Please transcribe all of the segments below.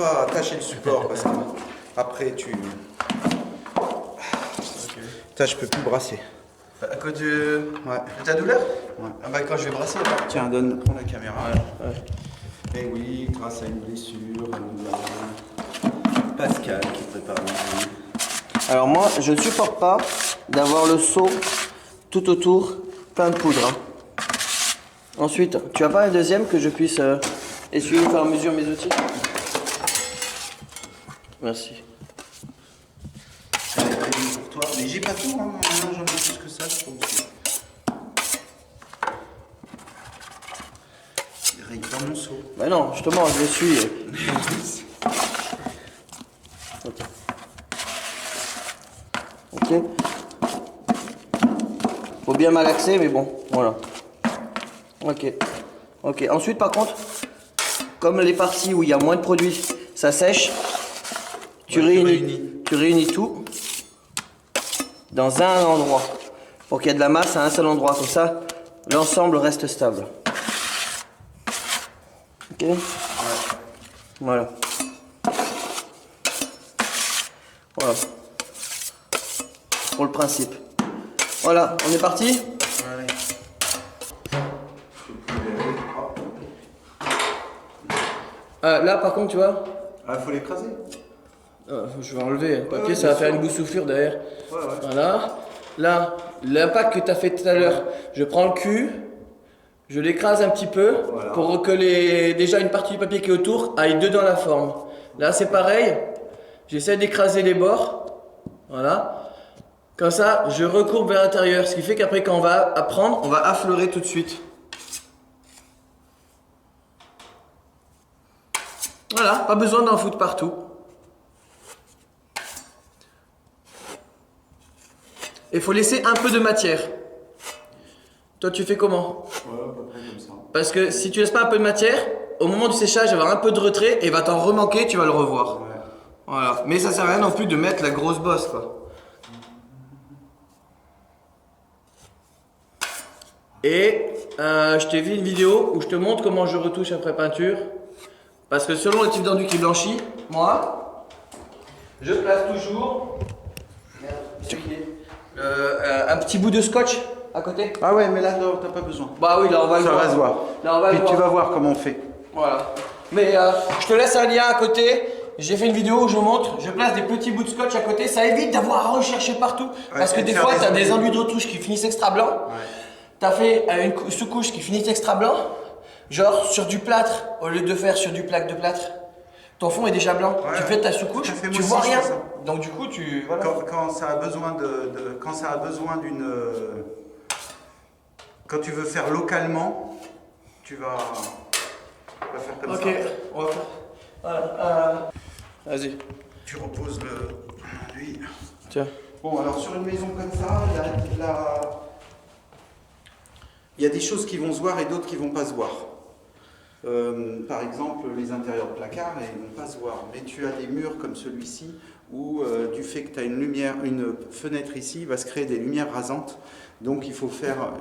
pas attacher le support parce que après tu... Putain, je peux plus brasser. À cause de ta douleur? Ouais. Ah bah quand je vais brasser. Tiens, prends la caméra. Et oui, grâce à une blessure, nous avons Pascal qui prépare le jeu. Alors moi, je ne supporte pas d'avoir le seau tout autour plein de poudre. Hein. Ensuite, tu as pas un deuxième que je puisse essuyer au fur et à mesure mes outils? Merci. Pour toi. Mais j'ai pas tout, hein. J'en ai plus que ça, je pense. Il règle pas mon seau. Bah non, justement, je l'essuie. Ok. Faut bien malaxer, mais bon, voilà. Ok. Ok. Ensuite, par contre, comme les parties où il y a moins de produits, ça sèche, tu réunis tout dans un endroit pour qu'il y ait de la masse à un seul endroit. Comme ça, l'ensemble reste stable. Ok. Voilà. Voilà. Pour le principe. Voilà, on est parti. Là, par contre, tu vois. Ah, faut l'écraser. Je vais enlever le papier, ça va faire une boussouflure derrière. Voilà. Là, l'impact que tu as fait tout à l'heure, je prends le cul, je l'écrase un petit peu pour que déjà une partie du papier qui est autour aille dedans la forme. Là, c'est pareil. J'essaie d'écraser les bords. Voilà. Comme ça, je recourbe vers l'intérieur. Ce qui fait qu'après, quand on va apprendre, on va affleurer tout de suite. Voilà, pas besoin d'en foutre partout. Il faut laisser un peu de matière. Toi, tu fais comment? Ouais, à peu près comme ça. Parce que si tu laisses pas un peu de matière, au moment du séchage, il va y avoir un peu de retrait et il va t'en remanquer, tu vas le revoir. Ouais. Voilà. Mais ça sert à rien non plus de mettre la grosse bosse, quoi. Et je t'ai vu une vidéo où je te montre comment je retouche après peinture. Parce que selon le type d'enduit qui blanchit, moi, je place toujours un petit bout de scotch à côté. Ah ouais, mais là, t'as pas besoin. Bah oui, là on va le Ça voir. va se voir. Là, on va Puis le voir. tu vas voir comment on fait. Voilà. Mais je te laisse un lien à côté. J'ai fait une vidéo où je vous montre. Je place des petits bouts de scotch à côté. Ça évite d'avoir à rechercher partout. Parce que des fois, tu as des enduits de retouche qui finissent extra blancs. Ouais. Tu as fait une sous-couche qui finit extra blanc. Genre sur du plâtre, au lieu de faire sur du plaque de plâtre. Ton fond est déjà blanc. Ouais, tu fais ta sous-couche, tu vois rien. Donc du coup, tu... Voilà. Quand ça a besoin quand ça a besoin d'une... Quand tu veux faire localement, tu vas faire comme ça. Ok, on va faire... Voilà. Vas-y. Tu reposes lui. Tiens. Bon, alors sur une maison comme ça, il y a des choses qui vont se voir et d'autres qui vont pas se voir. Par exemple, les intérieurs de placards, ils vont pas se voir. Mais tu as des murs comme celui-ci où du fait que tu as une fenêtre ici, il va se créer des lumières rasantes. Donc il faut faire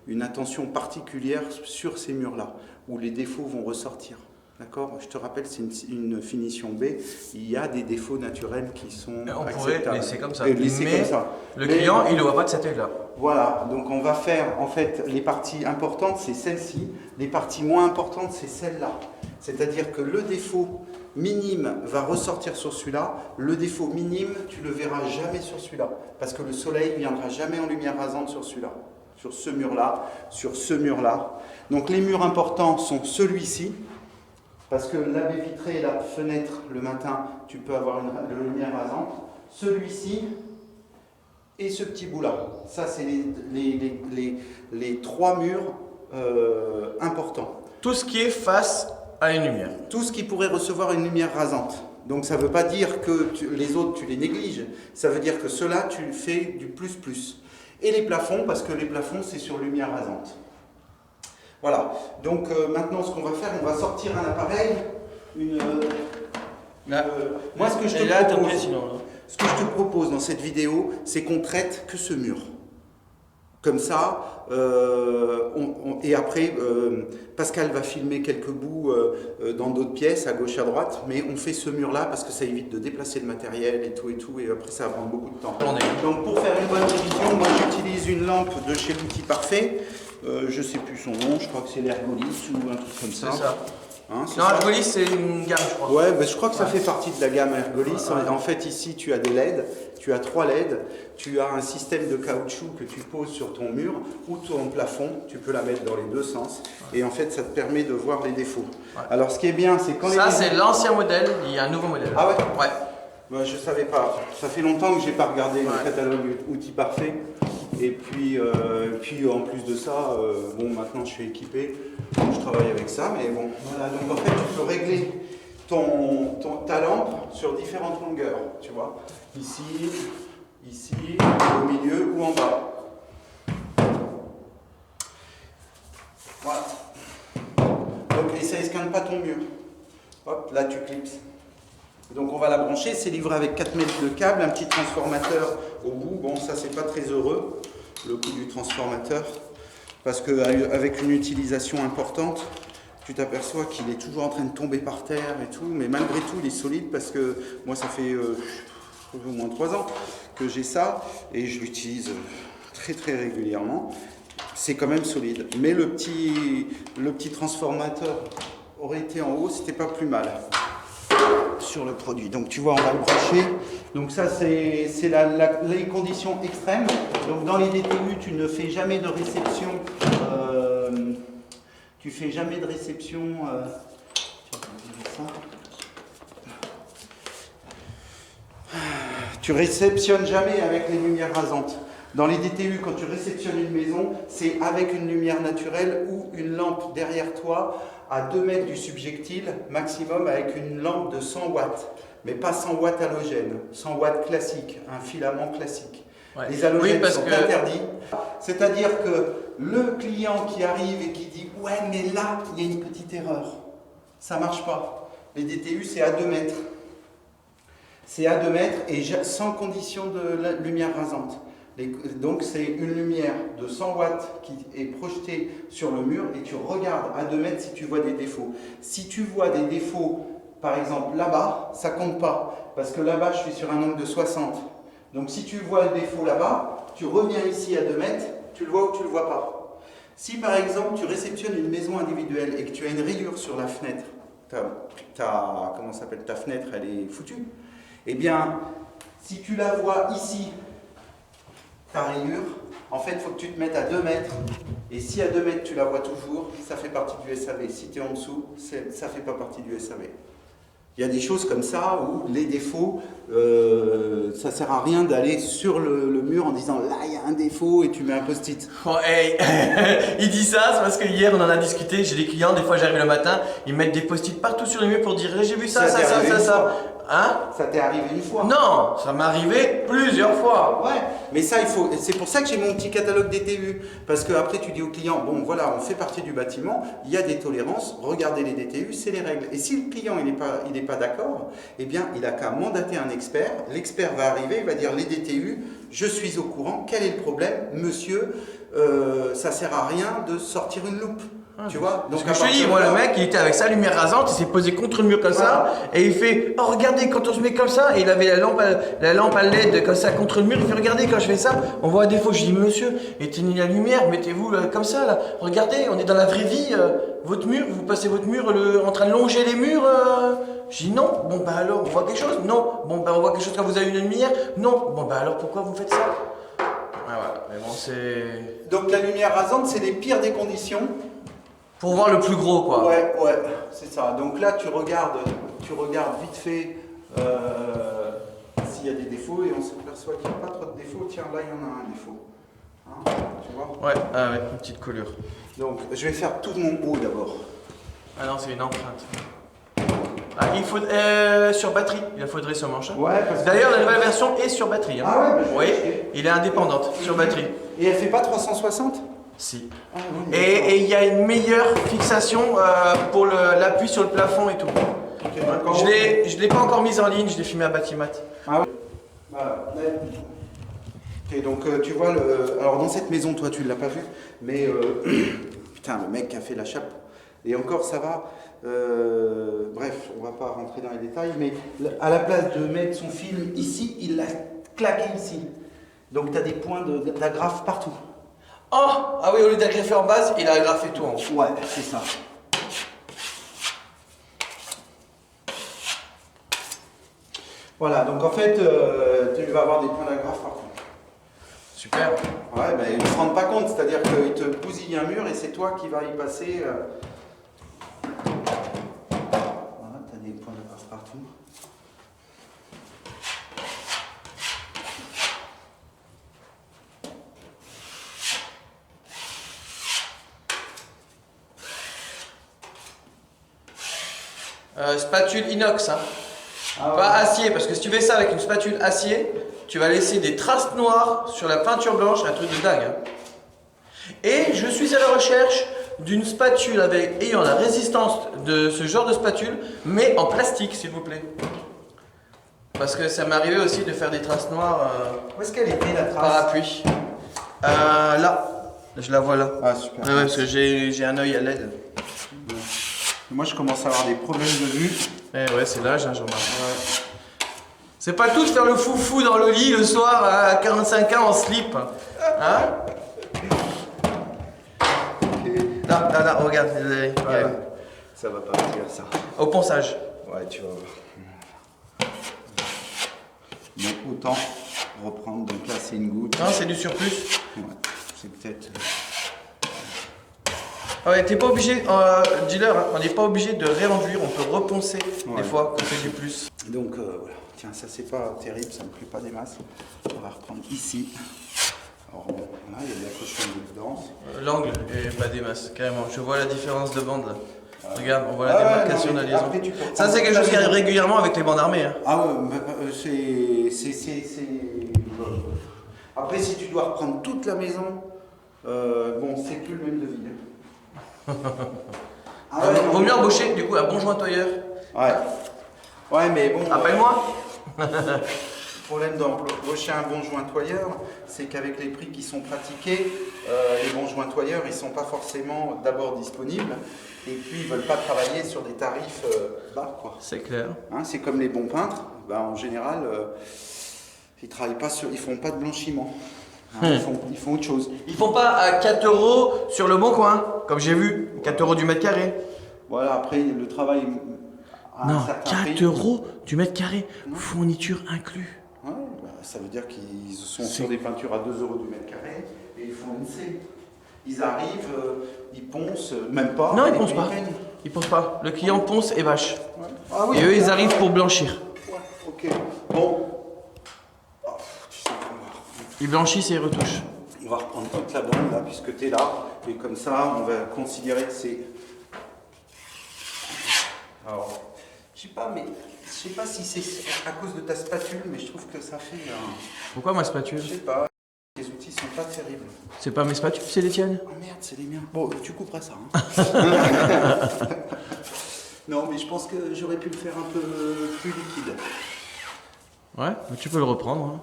une attention particulière sur ces murs-là, où les défauts vont ressortir. D'accord? Je te rappelle, c'est une finition B. Il y a des défauts naturels qui sont on pourrait laisser comme ça. Mais le client, il ne voit pas de cet œil-là. Voilà, donc on va faire, en fait, les parties importantes, c'est celle-ci. Les parties moins importantes, c'est celle-là. C'est-à-dire que le défaut minime va ressortir sur celui-là. Le défaut minime, tu le verras jamais sur celui-là. Parce que le soleil ne viendra jamais en lumière rasante sur celui-là. Sur ce mur-là, sur ce mur-là. Donc les murs importants sont celui-ci. Parce que la baie vitrée et la fenêtre, le matin, tu peux avoir une lumière rasante. Celui-ci et ce petit bout-là. Ça, c'est les trois murs importants. Tout ce qui est face à une lumière. Tout ce qui pourrait recevoir une lumière rasante. Donc ça ne veut pas dire que les autres, tu les négliges. Ça veut dire que ceux-là, tu fais du plus. Et les plafonds, parce que les plafonds, c'est sur lumière rasante. Voilà, donc maintenant ce qu'on va faire, on va sortir un appareil, moi ce que je te propose dans cette vidéo, c'est qu'on traite que ce mur. Comme ça, et après, Pascal va filmer quelques bouts dans d'autres pièces, à gauche, à droite, mais on fait ce mur-là parce que ça évite de déplacer le matériel et tout, et après ça va prendre beaucoup de temps. Donc pour faire une bonne révision, moi j'utilise une lampe de chez l'Outil Parfait, je sais plus son nom, je crois que c'est l'Ergolis ou un truc comme ça. C'est ça. Hein, non, Ergolis c'est une gamme, je crois. Ouais, je crois que ça fait partie de la gamme Ergolis. En fait, ici, tu as des LED, tu as 3 LED, tu as un système de caoutchouc que tu poses sur ton mur ou ton plafond, tu peux la mettre dans les deux sens, et en fait, ça te permet de voir les défauts. Ouais. Alors, ce qui est bien, c'est quand ça, c'est l'ancien modèle, il y a un nouveau modèle. Ah ouais? Ouais. Bah, je savais pas. Ça fait longtemps que j'ai pas regardé le catalogue Outils Parfait. Et puis en plus de ça, bon, maintenant je suis équipé, je travaille avec ça, mais bon, voilà. Donc en fait, tu peux régler ta lampe sur différentes longueurs, tu vois. Ici, au milieu ou en bas. Voilà. Donc, et ça ne scanne pas ton mur. Hop, là tu clipses. Donc on va la brancher, c'est livré avec 4 mètres de câble, un petit transformateur au bout. Bon, ça c'est pas très heureux, le coup du transformateur, parce qu'avec une utilisation importante, tu t'aperçois qu'il est toujours en train de tomber par terre et tout, mais malgré tout il est solide, parce que moi ça fait au moins 3 ans que j'ai ça, et je l'utilise très très régulièrement. C'est quand même solide, mais le petit transformateur aurait été en haut, c'était pas plus mal sur le produit. Donc tu vois, on va le brancher. Donc ça c'est les conditions extrêmes. Donc dans les DTU, tu ne fais jamais de réception. Tu fais jamais de réception. Tu réceptionnes jamais avec les lumières rasantes. Dans les DTU, quand tu réceptionnes une maison, c'est avec une lumière naturelle ou une lampe derrière toi à 2 mètres du subjectile maximum, avec une lampe de 100 watts. Mais pas 100 watts halogène, 100 watts classique, un filament classique. Ouais. Les halogènes sont interdits. C'est-à-dire que le client qui arrive et qui dit « Ouais, mais là, il y a une petite erreur. » Ça ne marche pas. Les DTU, c'est à 2 mètres. C'est à 2 mètres et sans condition de lumière rasante. Donc c'est une lumière de 100 watts qui est projetée sur le mur et tu regardes à 2 mètres si tu vois des défauts. Si tu vois des défauts, par exemple là-bas, ça compte pas, parce que là-bas je suis sur un angle de 60. Donc si tu vois le défaut là-bas, tu reviens ici à 2 mètres, tu le vois ou tu le vois pas. Si par exemple tu réceptionnes une maison individuelle et que tu as une rayure sur la fenêtre, comment ça s'appelle, ta fenêtre elle est foutue, eh bien si tu la vois ici, ta rayure, en fait, il faut que tu te mettes à 2 mètres. Et si à 2 mètres, tu la vois toujours, ça fait partie du SAV. Si tu es en dessous, ça ne fait pas partie du SAV. Il y a des choses comme ça où les défauts, ça ne sert à rien d'aller sur le mur en disant là, il y a un défaut et tu mets un post-it. Oh, hey. Il dit ça, c'est parce que hier on en a discuté. J'ai des clients, des fois j'arrive le matin, ils mettent des post-it partout sur le mur pour dire j'ai vu ça. Hein? Ça t'est arrivé une fois? Non, ça m'est arrivé plusieurs fois. Ouais, mais ça, c'est pour ça que j'ai mon petit catalogue DTU. Parce que après tu dis au client, bon voilà, on fait partie du bâtiment, il y a des tolérances, regardez les DTU, c'est les règles. Et si le client il n'est pas d'accord, eh bien il n'a qu'à mandater un expert. L'expert va arriver, il va dire les DTU, je suis au courant, quel est le problème? Monsieur, ça sert à rien de sortir une loupe. Tu vois, donc je te dis, moi le mec il était avec sa lumière rasante, il s'est posé contre le mur comme ça, et il fait oh regardez quand on se met comme ça, et il avait la lampe à LED comme ça contre le mur, il fait regardez quand je fais ça, on voit un défaut. Je dis monsieur, éteignez la lumière, mettez-vous comme ça là, regardez, on est dans la vraie vie, votre mur, vous passez votre mur en train de longer les murs. Je dis non, bon bah alors on voit quelque chose, non, bon bah on voit quelque chose quand vous avez une lumière, non, bon bah alors pourquoi vous faites ça? Ah voilà, mais bon c'est... Donc la lumière rasante c'est les pires des conditions. Pour voir le plus gros, quoi. Ouais, c'est ça. Donc là, tu regardes vite fait s'il y a des défauts et on s'aperçoit qu'il n'y a pas trop de défauts. Tiens, là, il y en a un défaut. Hein, tu vois? Ouais, une petite coulure. Donc, je vais faire tout mon haut d'abord. Ah non, c'est une empreinte. Ah, il faut sur batterie, il faudrait sur manche. Ouais, d'ailleurs, la nouvelle version est sur batterie. Hein. Ah ouais, oui, il est indépendante sur batterie. Et elle fait pas 360? Si. Ah, oui, et il y a une meilleure fixation pour l'appui sur le plafond et tout. Okay, je l'ai pas encore mise en ligne, je l'ai filmé à Batimat. Ah ouais. Ok, donc tu vois, alors dans cette maison, toi tu ne l'as pas vu, mais putain, le mec qui a fait la chape, et encore ça va, bref, on va pas rentrer dans les détails, mais à la place de mettre son film ici, il l'a claqué ici. Donc tu as des points d'agrafe partout. Oh! Ah oui, au lieu d'agrafer en base, il a agrafé tout en haut. Ouais, c'est ça. Voilà, donc en fait, tu vas avoir des points d'agrafe partout. Super. Ouais, mais ils ne se rendent pas compte, c'est-à-dire qu'ils te bousillent un mur et c'est toi qui vas y passer. Voilà, tu as des points d'agrafe partout. Spatule inox, hein. Ah ouais. Pas acier, parce que si tu fais ça avec une spatule acier, tu vas laisser des traces noires sur la peinture blanche, un truc de dingue. Hein. Et je suis à la recherche d'une spatule ayant la résistance de ce genre de spatule, mais en plastique, s'il vous plaît. Parce que ça m'est arrivé aussi de faire des traces noires Où est-ce qu'elle était la trace? par appui. Là, je la vois là. Ah super. Ouais, parce que j'ai un œil à LED. Moi je commence à avoir des problèmes de vue. Eh ouais, c'est l'âge, hein, Jean-Marc. Ouais. C'est pas tout de faire le foufou dans le lit le soir à 45 ans en slip. Hein? Là, regarde. Ouais. Ça va pas partir ça. Au ponçage. Ouais, tu vas voir. Donc autant reprendre, donc là c'est une goutte. Non, c'est du surplus. Ouais, c'est peut-être... Ouais, t'es pas obligé, dealer, hein, on n'est pas obligé de réenduire, on peut reponcer Ouais. des fois quand c'est du plus. Donc voilà, tiens, ça c'est pas terrible, ça me plaît pas des masses. On va reprendre ici. Alors là, il y a de la cochonnerie dedans. L'angle est pas des masses, carrément. Je vois la différence de bande là. Regarde, on voit la Ah ouais, démarcation non, de mais la liaison. après, tu peux Ça, prendre c'est quelque toute chose la qui arrive maison. régulièrement avec les bandes armées. Hein. Ah ouais, Après, si tu dois reprendre toute la maison, bon, c'est plus le même devis. Ah ouais, Vaut mieux embaucher du coup un bon jointoyeur. Ouais. Ouais, mais bon. Appelle-moi. Le problème d'embaucher un bon jointoyeur, c'est qu'avec les prix qui sont pratiqués, les bons jointoyeurs, ils ne sont pas forcément d'abord disponibles. Et puis, ils ne veulent pas travailler sur des tarifs bas, quoi. C'est clair. Hein, c'est comme les bons peintres. Ben, en général, ils font pas de blanchiment. Hein, ils font autre chose. Ils font pas à 4 € sur le bon coin, comme j'ai vu, 4 € du mètre carré. Voilà, après, le travail à Non, un certain 4 prix. € du mètre carré, Non. fourniture inclus. Ouais, bah, ça veut dire qu'ils sont sur des peintures à 2 € du mètre carré et ils font une C. Ils arrivent, ils poncent, même pas. Non, ils avec poncent une pas. peigne. Ils pensent pas. Le client ponce et bâche. Ouais. Ah oui, Et eux, ils arrivent pour blanchir. Ouais, ok. Bon. Oh, tu sais qu'on va Ils blanchissent et ils retouchent. On va reprendre toute la bande là, puisque tu es là. Et comme ça, on va considérer que c'est. Alors, je sais pas, mais je sais pas si c'est à cause de ta spatule, mais je trouve que ça fait. Pourquoi ma spatule? Je sais pas. Les outils sont pas terribles. C'est pas mes spatules, c'est les tiennes. Oh merde, c'est les miens. Bon, tu couperas ça. Hein. Non, mais je pense que j'aurais pu le faire un peu plus liquide. Ouais, mais tu peux le reprendre. Hein.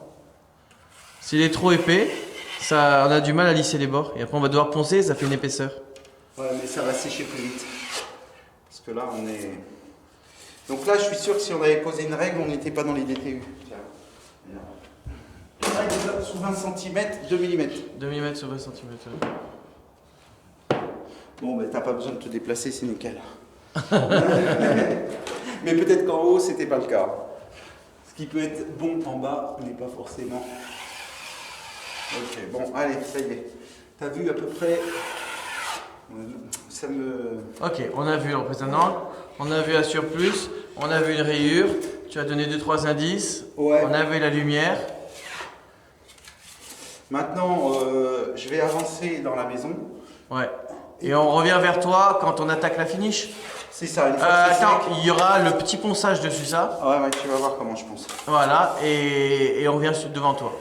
S'il est trop épais, ça, on a du mal à lisser les bords. Et après, on va devoir poncer, ça fait une épaisseur. Ouais, mais ça va sécher plus vite. Parce que là, on est. Donc là, je suis sûr que si on avait posé une règle, on n'était pas dans les DTU. Tiens. Là, il est sous 20 cm, 2 mm. 2 mm sur 20 cm. Bon, ben t'as pas besoin de te déplacer, c'est nickel. Mais peut-être qu'en haut, c'était pas le cas. Ce qui peut être bon en bas n'est pas forcément. Ok, bon, allez, ça y est. T'as vu à peu près. Ça me. Ok, on a vu le représentant, on a vu un surplus, on a vu une rayure, tu as donné 2-3 indices, Ouais. on a vu la lumière. Maintenant, je vais avancer dans la maison. Ouais. Et on revient vers toi quand on attaque la finish. C'est ça, une fois que c'est Attends, sec. il y aura le petit ponçage dessus ça. Ouais, ouais, tu vas voir comment je pense. Voilà, et on vient devant toi.